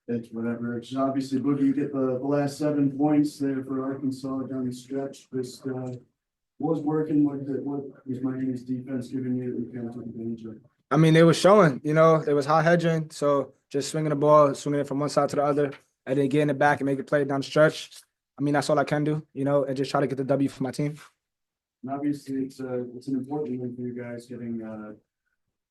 It's whatever. It's obviously Boogie, you get the last 7 points there for Arkansas down the stretch. Just what was working, what was Miami's defense giving you that you kind of took advantage of? I mean, they were showing, they was hot hedging. So just swinging the ball, swinging it from one side to the other, and then getting it back and make it play down the stretch. I mean, that's all I can do, and just try to get the W for my team. And obviously, it's an important win for you guys getting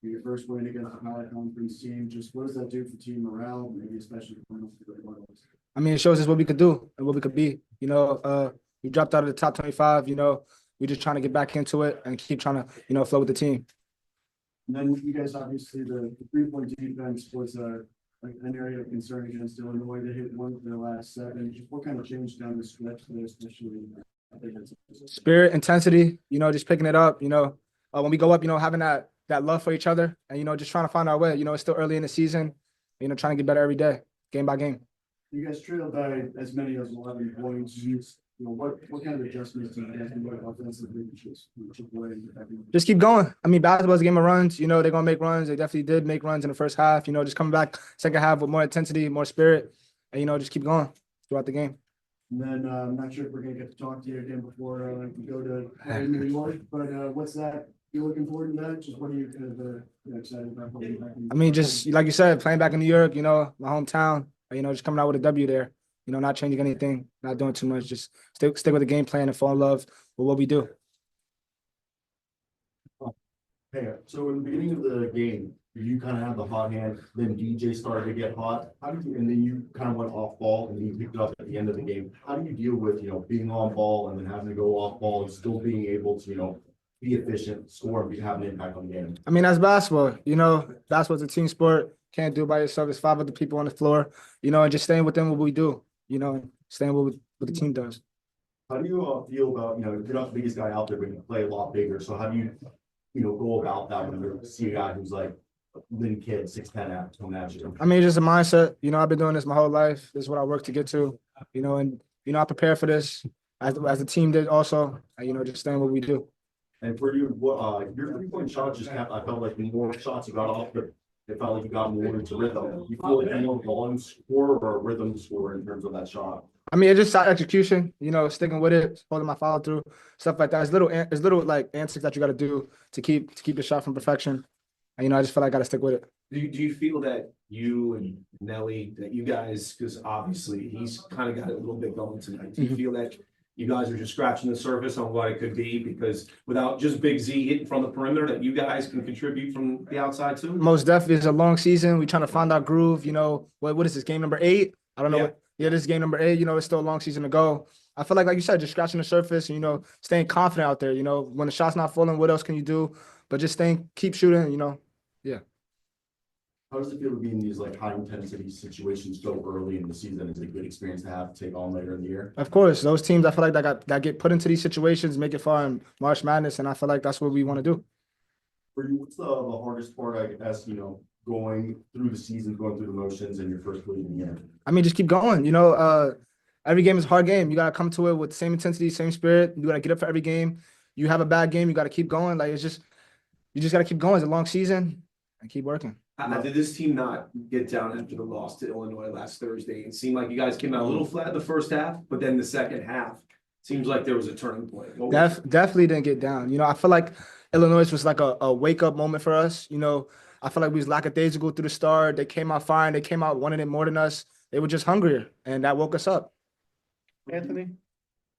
your first win against the Power Conference team. Just what does that do for team morale, maybe especially for the Royals? I mean, it shows us what we could do and what we could be. We dropped out of the top 25. We're just trying to get back into it and keep trying to, flow with the team. And then you guys, obviously, the 3-point defense was like an area of concern against Illinois. They hit one of their last 7. What kind of changed down the stretch there, especially? Spirit, intensity, just picking it up, when we go up, having that love for each other and, just trying to find our way. It's still early in the season, trying to get better every day, game by game. You guys trailed by as many as 11 points. What kind of adjustments do you guys make offensively? Just keep going. I mean, basketball's a game of runs. They're going to make runs. They definitely did make runs in the first half. Just coming back second half with more intensity, more spirit, and, just keep going throughout the game. And then I'm not sure if we're going to get to talk to you again before we go to New York, but what's that? You're looking forward to that? Just what are you kind of excited about? I mean, just like you said, playing back in New York, my hometown, just coming out with a W there, not changing anything, not doing too much, just stick with the game plan and fall in love with what we do. Hey, so in the beginning of the game, you kind of had the hot hand, then DJ started to get hot. And then you kind of went off ball and then you picked it up at the end of the game. How do you deal with, being on ball and then having to go off ball and still being able to, be efficient, score, and have an impact on the game? I mean, that's basketball. Basketball's a team sport. Can't do it by yourself. There's 5 other people on the floor, and just staying within what we do, staying with what the team does. How do you feel about, you're not the biggest guy out there, but you play a lot bigger. So how do you, go about that when you see a guy who's like a little kid, 6'10" coming at you? I mean, it's just a mindset. I've been doing this my whole life. This is what I work to get to, and, I prepare for this as the team did also, just staying what we do. And for you, your 3-point shot just kept, I felt like the more shots you got off, but it felt like you got more into rhythm. You feel like you're more volume score or rhythm score in terms of that shot? I mean, it's just shot execution, sticking with it, holding my follow through, stuff like that. It's little like antics that you got to do to keep the shot from perfection. And, I just feel like I got to stick with it. Do you feel that you and Nelly, that you guys, because obviously he's kind of got it a little bit going tonight, do you feel that you guys are just scratching the surface on what it could be, because without just Big Z hitting from the perimeter, that you guys can contribute from the outside too? Most definitely. It's a long season. We're trying to find our groove. What is this, game number 8? I don't know. This is game number 8. It's still a long season to go. I feel like you said, just scratching the surface and, staying confident out there. When the shot's not falling, what else can you do? But just keep shooting, yeah. How does it feel to be in these like high intensity situations so early in the season? Is it a good experience to have to take on later in the year? Of course, those teams I feel like that get put into these situations make it far in March Madness, and I feel like that's what we want to do. For you, what's the hardest part, I guess, going through the season, going through the motions in your first week in the year? I mean, just keep going. Every game is a hard game. You gotta come to it with the same intensity, same spirit. You gotta get up for every game. You have a bad game, you gotta keep going. You just gotta keep going. It's a long season and keep working. Did this team not get down after the loss to Illinois last Thursday? It seemed like you guys came out a little flat in the first half, but then the second half seems like there was a turning point. Definitely didn't get down. I feel like Illinois was like a wake-up moment for us. I feel like we was lackadaisical through the start. They came out fine. They came out wanting it more than us. They were just hungrier, and that woke us up. Anthony?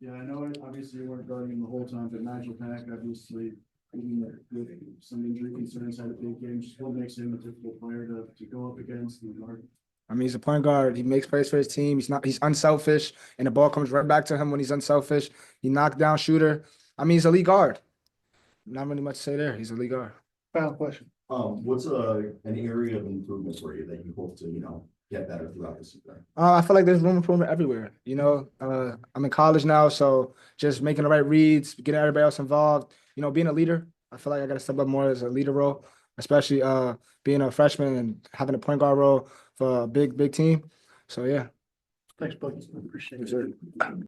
Yeah, I know obviously you weren't guarding him the whole time, but Nigel Pack obviously with some injury concerns had a big game. Just what makes him a difficult player to go up against and guard? I mean, he's a point guard. He makes plays for his team. He's unselfish, and the ball comes right back to him when he's unselfish. He knockdown shooter. I mean, he's a league guard. Not really much to say there. He's a league guard. Final question. What's an area of improvement for you that you hope to, get better throughout the season? I feel like there's room for improvement everywhere. I'm in college now, so just making the right reads, getting everybody else involved, being a leader. I feel like I got to step up more as a leader role, especially being a freshman and having a point guard role for a big team. So, yeah. Thanks, Boogie. Appreciate it.